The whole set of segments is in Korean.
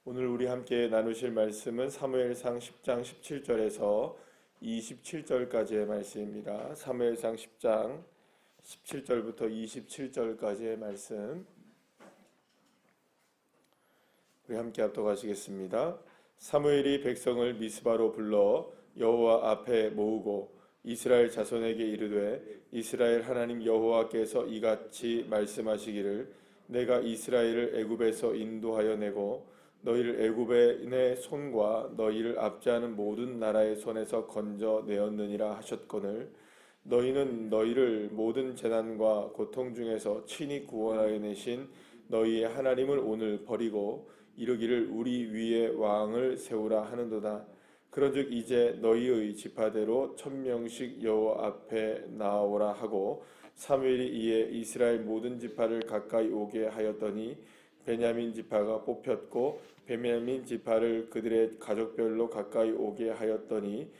오늘 우리 함께 나누실 말씀은 사무엘상 10장 17절에서 27절까지의 말씀입니다. 사무엘상 10장 17절부터 27절까지의 말씀 우리 함께 합독하시겠습니다. 사무엘이 백성을 미스바로 불러 여호와 앞에 모으고 이스라엘 자손에게 이르되 이스라엘 하나님 여호와께서 이같이 말씀하시기를 내가 이스라엘을 애굽에서 인도하여 내고 너희를 애굽의 내 손과 너희를 압제하는 모든 나라의 손에서 건져내었느니라 하셨거늘 너희는 너희를 모든 재난과 고통 중에서 친히 구원하여 내신 너희의 하나님을 오늘 버리고 이르기를 우리 위에 왕을 세우라 하는도다. 그런즉 이제 너희의 지파대로 1000명씩 여호와 앞에 나오라 하고 사무엘이 이에 이스라엘 모든 지파를 가까이 오게 하였더니 베냐민 지파가 뽑혔고 베냐민 지파를 그들의 가족별로 가까이 오게 하였더니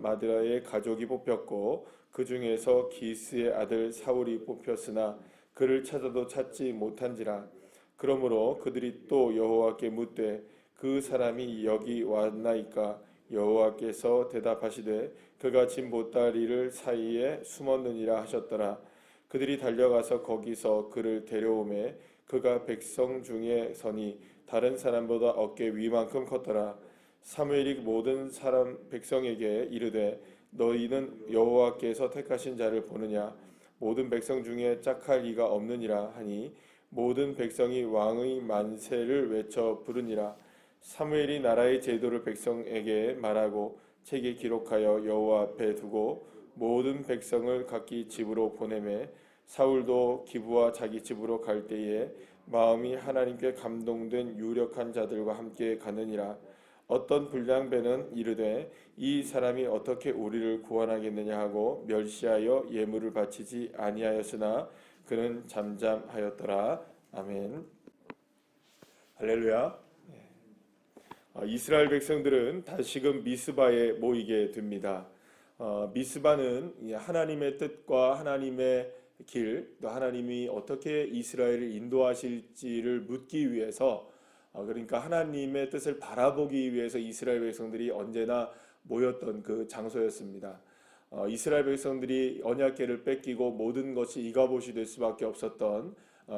마드라의 가족이 뽑혔고 그 중에서 기스의 아들 사울이 뽑혔으나 그를 찾아도 찾지 못한지라. 그러므로 그들이 또 여호와께 묻되 그 사람이 여기 왔나이까? 여호와께서 대답하시되 그가 진 보따리를 사이에 숨었느니라 하셨더라. 그들이 달려가서 거기서 그를 데려오매 그가 백성 중에 서니 다른 사람보다 어깨 위만큼 컸더라. 사무엘이 모든 사람 백성에게 이르되 너희는 여호와께서 택하신 자를 보느냐? 모든 백성 중에 짝할 이가 없느니라 하니 모든 백성이 왕의 만세를 외쳐 부르니라. 사무엘이 나라의 제도를 백성에게 말하고 책에 기록하여 여호와 앞에 두고 모든 백성을 각기 집으로 보내매 사울도 기브와 자기 집으로 갈 때에 마음이 하나님께 감동된 유력한 자들과 함께 가느니라. 어떤 불량배는 이르되 이 사람이 어떻게 우리를 구원하겠느냐 하고 멸시하여 예물을 바치지 아니하였으나 그는 잠잠하였더라. 아멘. 할렐루야. 이스라엘 백성들은 다시금 미스바에 모이게 됩니다. 미스바는 하나님의 뜻과 하나님의 길, 또 하나님이 어떻게 이스라엘을 인도하실지를 묻기 위해서, 그러니까 하나님의 뜻을 바라보기 위해서 이스라엘 백성들이 언제나 모였던 그 장소였습니다. 이스라엘 백성들이 언약궤를 뺏기고 모든 것이 이가봇이 될 수밖에 없었던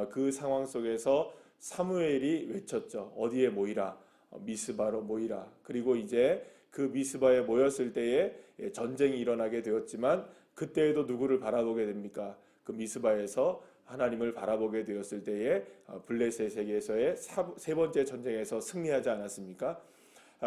그 상황 속에서 사무엘이 외쳤죠. 어디에 모이라? 미스바로 모이라. 그리고 이제 그 미스바에 모였을 때에 전쟁이 일어나게 되었지만 그때에도 누구를 바라보게 됩니까? 그 미스바에서 하나님을 바라보게 되었을 때에 블레셋에게서의 세 번째 전쟁에서 승리하지 않았습니까?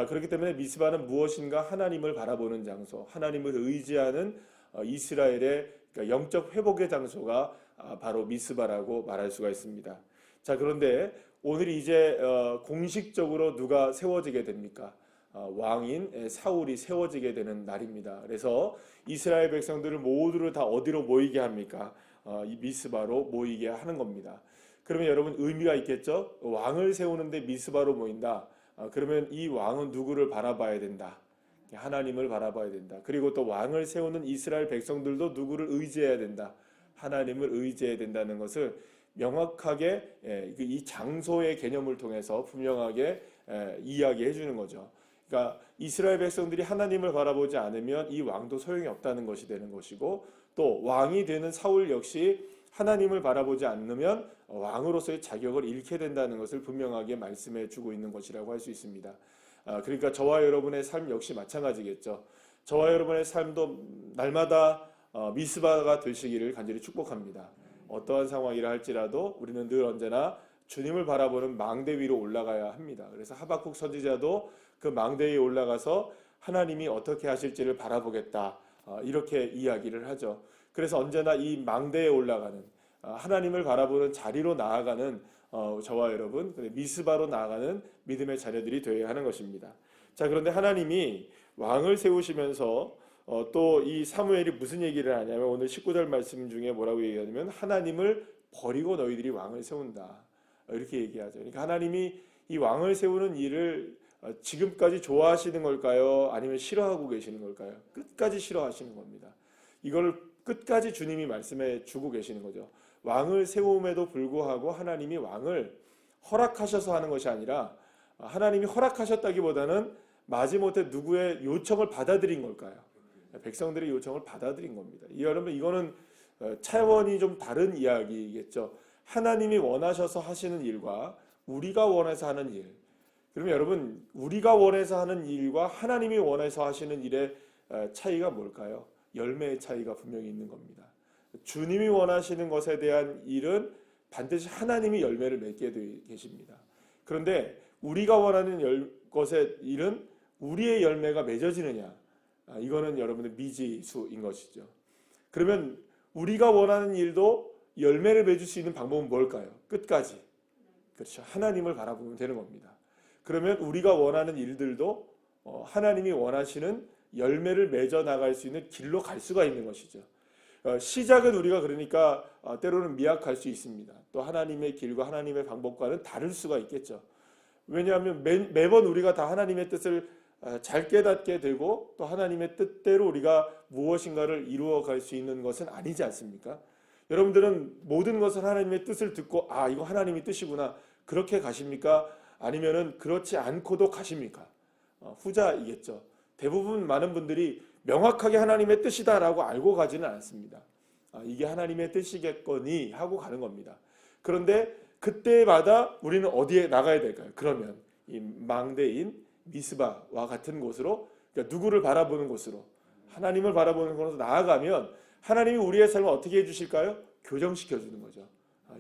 그렇기 때문에 미스바는 무엇인가 하나님을 바라보는 장소, 하나님을 의지하는 이스라엘의 영적 회복의 장소가 바로 미스바라고 말할 수가 있습니다. 자, 그런데 오늘 이제 공식적으로 누가 세워지게 됩니까? 왕인 사울이 세워지게 되는 날입니다. 그래서 이스라엘 백성들을 모두를 다 어디로 모이게 합니까? 이 미스바로 모이게 하는 겁니다. 그러면 여러분 의미가 있겠죠? 왕을 세우는데 미스바로 모인다. 그러면 이 왕은 누구를 바라봐야 된다? 하나님을 바라봐야 된다. 그리고 또 왕을 세우는 이스라엘 백성들도 누구를 의지해야 된다? 하나님을 의지해야 된다는 것을 명확하게 이 장소의 개념을 통해서 분명하게 이야기해 주는 거죠. 그러니까 이스라엘 백성들이 하나님을 바라보지 않으면 이 왕도 소용이 없다는 것이 되는 것이고, 또 왕이 되는 사울 역시 하나님을 바라보지 않으면 왕으로서의 자격을 잃게 된다는 것을 분명하게 말씀해 주고 있는 것이라고 할 수 있습니다. 그러니까 저와 여러분의 삶 역시 마찬가지겠죠. 저와 여러분의 삶도 날마다 미스바가 되시기를 간절히 축복합니다. 어떠한 상황이라 할지라도 우리는 늘 언제나 주님을 바라보는 망대 위로 올라가야 합니다. 그래서 하박국 선지자도 그 망대 위에 올라가서 하나님이 어떻게 하실지를 바라보겠다, 이렇게 이야기를 하죠. 그래서 언제나 이 망대에 올라가는, 하나님을 바라보는 자리로 나아가는 저와 여러분, 미스바로 나아가는 믿음의 자녀들이 되어야 하는 것입니다. 자, 그런데 하나님이 왕을 세우시면서 또 이 사무엘이 무슨 얘기를 하냐면 오늘 19절 말씀 중에 뭐라고 얘기하냐면 하나님을 버리고 너희들이 왕을 세운다, 이렇게 얘기하죠. 그러니까 하나님이 이 왕을 세우는 일을 지금까지 좋아하시는 걸까요? 아니면 싫어하고 계시는 걸까요? 끝까지 싫어하시는 겁니다. 이걸 끝까지 주님이 말씀해 주고 계시는 거죠. 왕을 세움에도 불구하고 하나님이 왕을 허락하셔서 하는 것이 아니라 하나님이 허락하셨다기보다는 마지못해 누구의 요청을 받아들인 걸까요? 백성들의 요청을 받아들인 겁니다. 여러분 이거는 차원이 좀 다른 이야기겠죠. 하나님이 원하셔서 하시는 일과 우리가 원해서 하는 일. 그러면 여러분 우리가 원해서 하는 일과 하나님이 원해서 하시는 일의 차이가 뭘까요? 열매의 차이가 분명히 있는 겁니다. 주님이 원하시는 것에 대한 일은 반드시 하나님이 열매를 맺게 되어 계십니다. 그런데 우리가 원하는 것의 일은 우리의 열매가 맺어지느냐, 이거는 여러분의 미지수인 것이죠. 그러면 우리가 원하는 일도 열매를 맺을 수 있는 방법은 뭘까요? 끝까지, 그렇죠, 하나님을 바라보면 되는 겁니다. 그러면 우리가 원하는 일들도 하나님이 원하시는 열매를 맺어 나갈 수 있는 길로 갈 수가 있는 것이죠. 시작은 우리가 그러니까 때로는 미약할 수 있습니다. 또 하나님의 길과 하나님의 방법과는 다를 수가 있겠죠. 왜냐하면 매번 우리가 다 하나님의 뜻을 잘 깨닫게 되고 또 하나님의 뜻대로 우리가 무엇인가를 이루어 갈 수 있는 것은 아니지 않습니까? 여러분들은 모든 것을 하나님의 뜻을 듣고 이거 하나님의 뜻이구나 그렇게 가십니까? 아니면은 그렇지 않고도 가십니까? 후자이겠죠. 대부분 많은 분들이 명확하게 하나님의 뜻이다라고 알고 가지는 않습니다. 이게 하나님의 뜻이겠거니 하고 가는 겁니다. 그런데 그때마다 우리는 어디에 나가야 될까요? 그러면 이 망대인 미스바와 같은 곳으로, 그러니까 누구를 바라보는 곳으로, 하나님을 바라보는 곳으로 나아가면 하나님이 우리의 삶을 어떻게 해주실까요? 교정시켜 주는 거죠.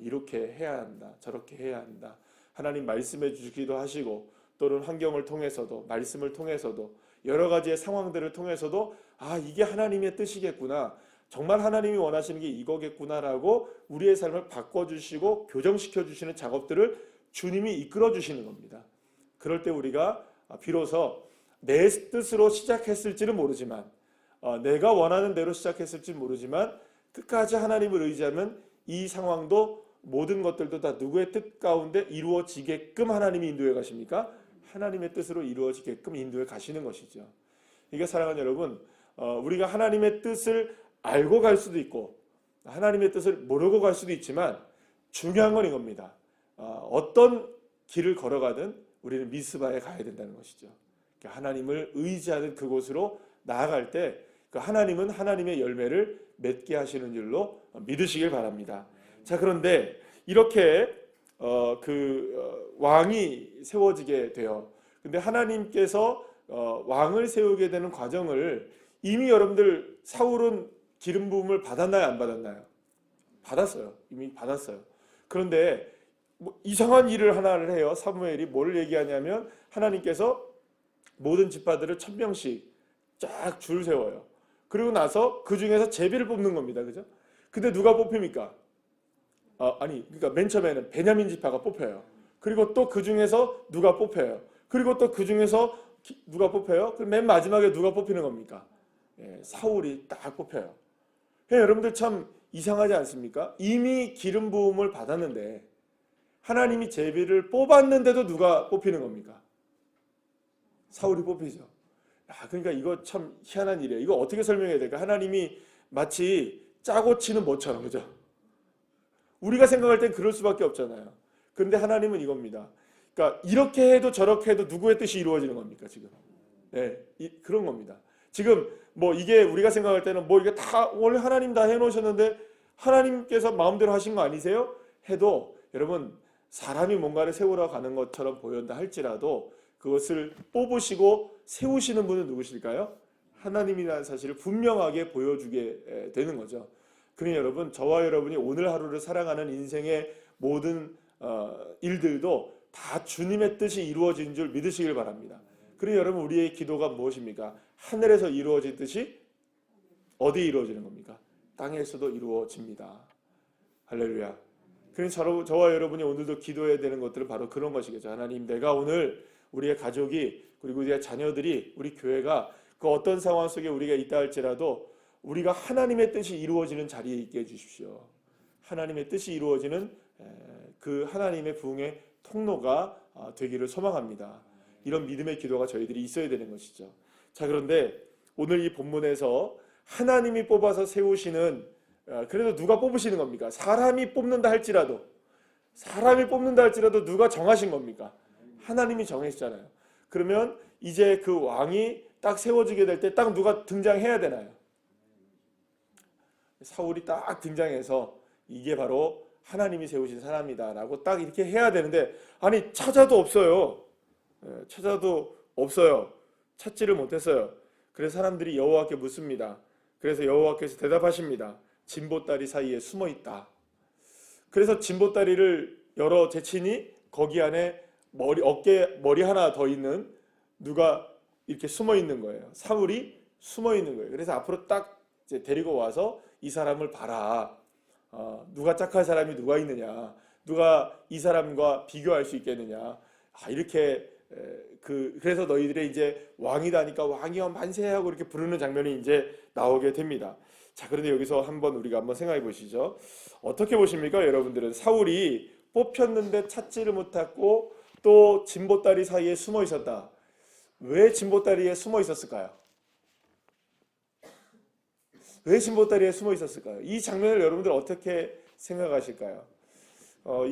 이렇게 해야 한다, 저렇게 해야 한다. 하나님 말씀해 주시기도 하시고 또는 환경을 통해서도, 말씀을 통해서도, 여러 가지의 상황들을 통해서도 이게 하나님의 뜻이겠구나, 정말 하나님이 원하시는 게 이거겠구나라고 우리의 삶을 바꿔주시고 교정시켜주시는 작업들을 주님이 이끌어주시는 겁니다. 그럴 때 우리가 비로소 내 뜻으로 시작했을지는 모르지만, 내가 원하는 대로 시작했을지는 모르지만 끝까지 하나님을 의지하면 이 상황도 모든 것들도 다 누구의 뜻 가운데 이루어지게끔 하나님이 인도해 가십니까? 하나님의 뜻으로 이루어지게끔 인도해 가시는 것이죠. 이게 사랑하는 여러분, 우리가 하나님의 뜻을 알고 갈 수도 있고 하나님의 뜻을 모르고 갈 수도 있지만 중요한 건 이겁니다. 어떤 길을 걸어가든 우리는 미스바에 가야 된다는 것이죠. 하나님을 의지하는 그곳으로 나아갈 때 그 하나님은 하나님의 열매를 맺게 하시는 줄로 믿으시길 바랍니다. 자, 그런데 이렇게 왕이 세워지게 돼요. 근데 하나님께서 왕을 세우게 되는 과정을 이미 여러분들 사울은 기름 부음을 받았나요, 안 받았나요? 받았어요. 이미 받았어요. 그런데 이상한 일을 하나를 해요. 사무엘이 뭘 얘기하냐면 하나님께서 모든 지파들을 1000명씩 쫙 줄 세워요. 그리고 나서 그 중에서 제비를 뽑는 겁니다. 그죠? 근데 누가 뽑힙니까? 그러니까 맨 처음에는 베냐민 지파가 뽑혀요. 그리고 또 그 중에서 누가 뽑혀요. 그리고 또 그 중에서 누가 뽑혀요? 그럼 맨 마지막에 누가 뽑히는 겁니까? 사울이 딱 뽑혀요. 여러분들 참 이상하지 않습니까? 이미 기름 부음을 받았는데 하나님이 제비를 뽑았는데도 누가 뽑히는 겁니까? 사울이 뽑히죠. 그러니까 이거 참 희한한 일이에요. 이거 어떻게 설명해야 될까? 하나님이 마치 짜고 치는 뭐처럼, 그죠? 우리가 생각할 땐 그럴 수밖에 없잖아요. 그런데 하나님은 이겁니다. 그러니까 이렇게 해도 저렇게 해도 누구의 뜻이 이루어지는 겁니까, 지금? 그런 겁니다. 지금 이게 우리가 생각할 때는 이게 다 원래 하나님 다 해놓으셨는데 하나님께서 마음대로 하신 거 아니세요? 해도 여러분, 사람이 뭔가를 세우러 가는 것처럼 보인다 할지라도 그것을 뽑으시고 세우시는 분은 누구실까요? 하나님이라는 사실을 분명하게 보여주게 되는 거죠. 그러니 여러분, 저와 여러분이 오늘 하루를 살아가는 인생의 모든 일들도 다 주님의 뜻이 이루어진 줄 믿으시길 바랍니다. 그러니 여러분, 우리의 기도가 무엇입니까? 하늘에서 이루어지듯이 어디에 이루어지는 겁니까? 땅에서도 이루어집니다. 할렐루야. 그러니 저와 여러분이 오늘도 기도해야 되는 것들은 바로 그런 것이겠죠. 하나님, 내가 오늘 우리의 가족이, 그리고 우리의 자녀들이, 우리 교회가 그 어떤 상황 속에 우리가 있다 할지라도 우리가 하나님의 뜻이 이루어지는 자리에 있게 해주십시오. 하나님의 뜻이 이루어지는 그 하나님의 부흥의 통로가 되기를 소망합니다. 이런 믿음의 기도가 저희들이 있어야 되는 것이죠. 자, 그런데 오늘 이 본문에서 하나님이 뽑아서 세우시는, 그래도 누가 뽑으시는 겁니까? 사람이 뽑는다 할지라도 누가 정하신 겁니까? 하나님이 정했잖아요. 그러면 이제 그 왕이 딱 세워지게 될 때 딱 누가 등장해야 되나요? 사울이 딱 등장해서 이게 바로 하나님이 세우신 사람이다 라고 딱 이렇게 해야 되는데, 아니 찾아도 없어요. 찾아도 없어요. 찾지를 못했어요. 그래서 사람들이 여호와께 묻습니다. 그래서 여호와께서 대답하십니다. 진보다리 사이에 숨어 있다. 그래서 진보다리를 열어 제치니 거기 안에 어깨 머리 하나 더 있는 누가 이렇게 숨어 있는 거예요. 사울이 숨어 있는 거예요. 그래서 앞으로 딱 이제 데리고 와서 이 사람을 봐라. 누가 착한 사람이 누가 있느냐, 누가 이 사람과 비교할 수 있겠느냐. 이렇게 그래서 너희들의 이제 왕이다니까 왕이여 만세하고 이렇게 부르는 장면이 이제 나오게 됩니다. 자, 그런데 여기서 우리가 한번 생각해 보시죠. 어떻게 보십니까, 여러분들은? 사울이 뽑혔는데 찾지를 못하고 또 진보다리 사이에 숨어 있었다. 왜 진보다리에 숨어 있었을까요? 왜 진보다리에 숨어 있었을까요? 이 장면을 여러분들 어떻게 생각하실까요?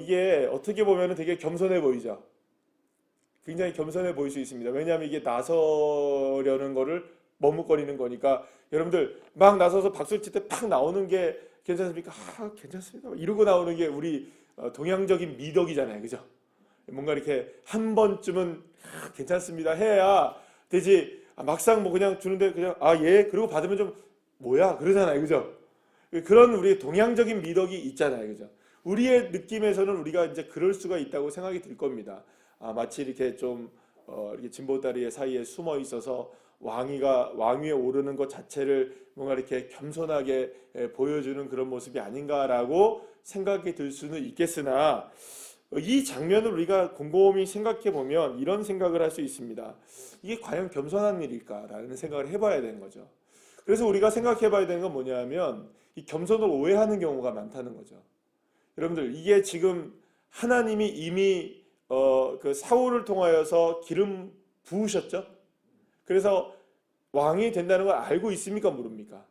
이게 어떻게 보면 되게 겸손해 보이죠. 굉장히 겸손해 보일 수 있습니다. 왜냐하면 이게 나서려는 거를 머뭇거리는 거니까. 여러분들 막 나서서 박수를 칠 때 팍 나오는 게 괜찮습니까? 괜찮습니다. 이러고 나오는 게 우리 동양적인 미덕이잖아요, 그죠? 뭔가 이렇게 한 번쯤은 괜찮습니다 해야 되지. 막상 뭐 그냥 주는데 그냥 예, 그리고 받으면 좀 뭐야 그러잖아요, 그죠? 그런 우리 동양적인 미덕이 있잖아요, 그죠? 우리의 느낌에서는 우리가 이제 그럴 수가 있다고 생각이 들 겁니다. 마치 이렇게 좀 이렇게 진보다리 사이에 숨어 있어서 왕 위에 오르는 것 자체를 뭔가 이렇게 겸손하게 보여주는 그런 모습이 아닌가라고 생각이 들 수는 있겠으나, 이 장면을 우리가 곰곰이 생각해 보면 이런 생각을 할 수 있습니다. 이게 과연 겸손한 일일까라는 생각을 해봐야 되는 거죠. 그래서 우리가 생각해 봐야 되는 건 뭐냐면, 이 겸손을 오해하는 경우가 많다는 거죠. 여러분들, 이게 지금 하나님이 이미 그 사울을 통하여서 기름 부으셨죠? 그래서 왕이 된다는 걸 알고 있습니까? 모릅니까?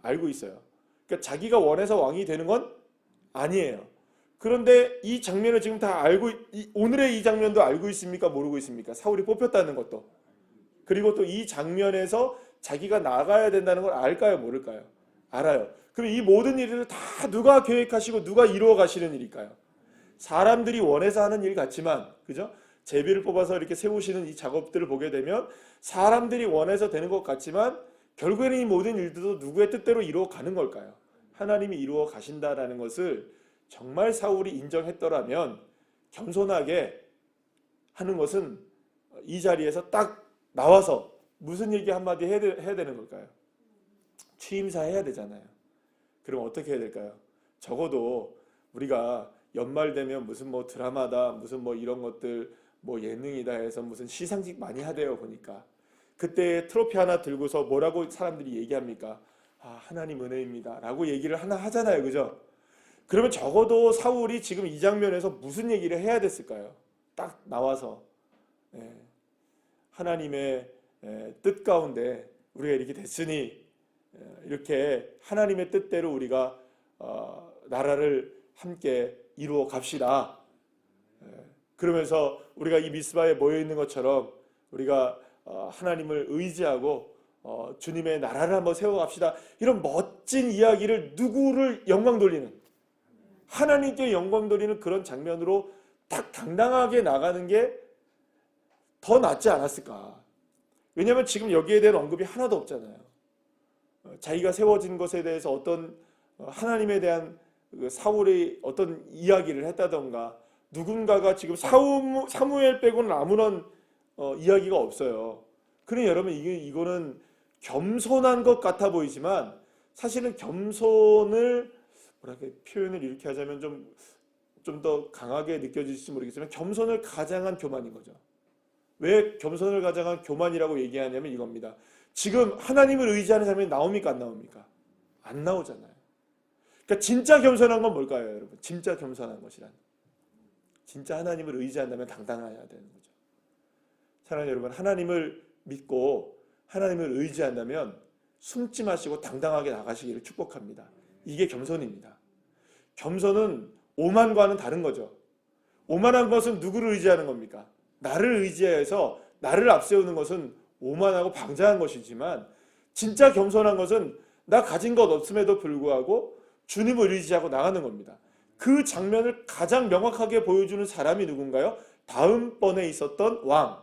알고 있어요. 그러니까 자기가 원해서 왕이 되는 건 아니에요. 그런데 이 장면을 지금 다 오늘의 이 장면도 알고 있습니까? 모르고 있습니까? 사울이 뽑혔다는 것도. 그리고 또 이 장면에서 자기가 나가야 된다는 걸 알까요? 모를까요? 알아요. 그럼 이 모든 일을 다 누가 계획하시고 누가 이루어 가시는 일일까요? 사람들이 원해서 하는 일 같지만, 그죠? 제비를 뽑아서 이렇게 세우시는 이 작업들을 보게 되면 사람들이 원해서 되는 것 같지만 결국에는 이 모든 일들도 누구의 뜻대로 이루어 가는 걸까요? 하나님이 이루어 가신다라는 것을 정말 사울이 인정했더라면 겸손하게 하는 것은 이 자리에서 딱 나와서 무슨 얘기 한마디 해야 되는 걸까요? 취임사 해야 되잖아요. 그럼 어떻게 해야 될까요? 적어도 우리가 연말 되면 무슨 뭐 드라마다 무슨 뭐 이런 것들 뭐 예능이다 해서 무슨 시상식 많이 하대요, 보니까. 그때 트로피 하나 들고서 뭐라고 사람들이 얘기합니까? 하나님 은혜입니다 라고 얘기를 하나 하잖아요, 그죠? 그러면 적어도 사울이 지금 이 장면에서 무슨 얘기를 해야 됐을까요? 딱 나와서 하나님의 뜻 가운데 우리가 이렇게 됐으니 이렇게 하나님의 뜻대로 우리가 나라를 함께 이루어 갑시다. 그러면서 우리가 이 미스바에 모여 있는 것처럼 우리가 하나님을 의지하고 주님의 나라를 한번 세워갑시다. 이런 멋진 이야기를 누구를 영광 돌리는, 하나님께 영광 돌리는 그런 장면으로 딱 당당하게 나가는 게 더 낫지 않았을까. 왜냐하면 지금 여기에 대한 언급이 하나도 없잖아요. 자기가 세워진 것에 대해서 어떤 하나님에 대한 사울의 어떤 이야기를 했다던가, 누군가가 지금 사무엘 빼고는 아무런 이야기가 없어요. 그러니 여러분, 이거는 겸손한 것 같아 보이지만 사실은 겸손을 뭐랄까 표현을 이렇게 하자면 좀 더 강하게 느껴질지 모르겠지만 겸손을 가장한 교만인 거죠. 왜 겸손을 가장한 교만이라고 얘기하냐면 이겁니다. 지금 하나님을 의지하는 사람이 나옵니까? 안 나옵니까? 안 나오잖아요. 그러니까 진짜 겸손한 건 뭘까요, 여러분? 진짜 겸손한 것이란, 진짜 하나님을 의지한다면 당당해야 되는 거죠. 사랑하는 여러분, 하나님을 믿고 하나님을 의지한다면 숨지 마시고 당당하게 나가시기를 축복합니다. 이게 겸손입니다. 겸손은 오만과는 다른 거죠. 오만한 것은 누구를 의지하는 겁니까? 나를 의지해서 나를 앞세우는 것은 오만하고 방자한 것이지만 진짜 겸손한 것은 나 가진 것 없음에도 불구하고 주님을 의지하고 나가는 겁니다. 그 장면을 가장 명확하게 보여주는 사람이 누군가요? 다음번에 있었던 왕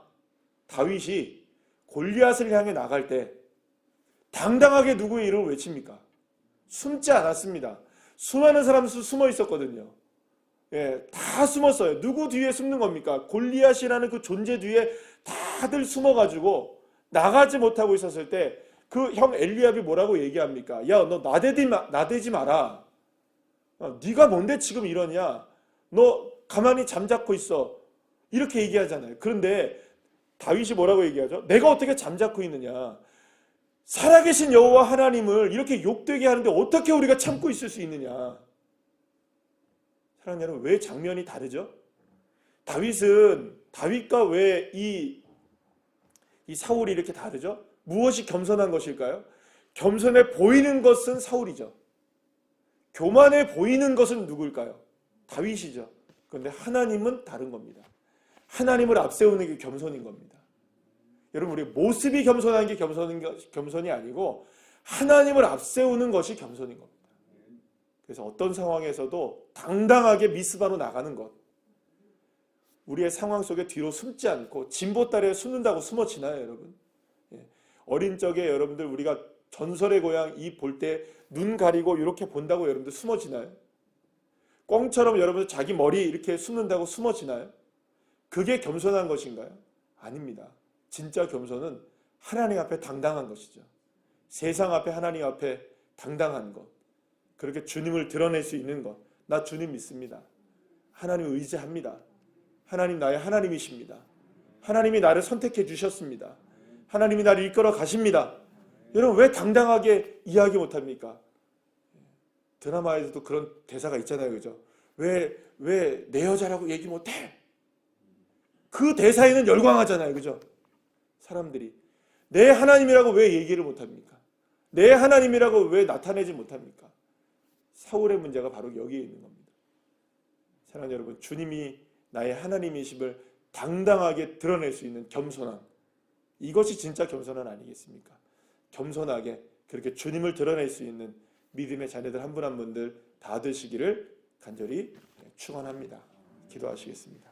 다윗이 골리앗을 향해 나갈 때 당당하게 누구의 이름을 외칩니까? 숨지 않았습니다. 수많은 사람들 숨어 있었거든요. 예, 다 숨었어요. 누구 뒤에 숨는 겁니까? 골리앗이라는 그 존재 뒤에 다들 숨어가지고 나가지 못하고 있었을 때 그 형 엘리압이 뭐라고 얘기합니까? 야, 너 나대지 마라. 네가 뭔데 지금 이러냐? 너 가만히 잠자코 있어. 이렇게 얘기하잖아요. 그런데 다윗이 뭐라고 얘기하죠? 내가 어떻게 잠자코 있느냐? 살아계신 여호와 하나님을 이렇게 욕되게 하는데 어떻게 우리가 참고 있을 수 있느냐? 사랑하는 여러분, 왜 장면이 다르죠? 다윗과 왜 이 사울이 이렇게 다르죠? 무엇이 겸손한 것일까요? 겸손해 보이는 것은 사울이죠. 교만해 보이는 것은 누굴까요? 다윗이죠. 그런데 하나님은 다른 겁니다. 하나님을 앞세우는 게 겸손인 겁니다. 여러분, 우리 모습이 겸손한 게 겸손이 아니고 하나님을 앞세우는 것이 겸손인 겁니다. 그래서 어떤 상황에서도 당당하게 미스바로 나가는 것. 우리의 상황 속에 뒤로 숨지 않고 진보다리에 숨는다고 숨어지나요, 여러분? 어린 적에 여러분들 우리가 전설의 고향 이 볼 때 눈 가리고 이렇게 본다고 여러분들 숨어지나요? 꿩처럼 여러분들 자기 머리 이렇게 숨는다고 숨어지나요? 그게 겸손한 것인가요? 아닙니다. 진짜 겸손은 하나님 앞에 당당한 것이죠. 세상 앞에 하나님 앞에 당당한 것. 그렇게 주님을 드러낼 수 있는 것. 나 주님 믿습니다. 하나님 의지합니다. 하나님 나의 하나님이십니다. 하나님이 나를 선택해 주셨습니다. 하나님이 나를 이끌어 가십니다. 여러분, 왜 당당하게 이야기 못합니까? 드라마에서도 그런 대사가 있잖아요. 그죠? 왜 내 여자라고 얘기 못해? 그 대사에는 열광하잖아요. 그죠? 사람들이. 내 하나님이라고 왜 얘기를 못합니까? 내 하나님이라고 왜 나타내지 못합니까? 사울의 문제가 바로 여기에 있는 겁니다. 사랑하는 여러분, 주님이 나의 하나님이심을 당당하게 드러낼 수 있는 겸손함. 이것이 진짜 겸손함 아니겠습니까? 겸손하게 그렇게 주님을 드러낼 수 있는 믿음의 자녀들 한 분 한 분들 다 되시기를 간절히 축원합니다. 기도하시겠습니다.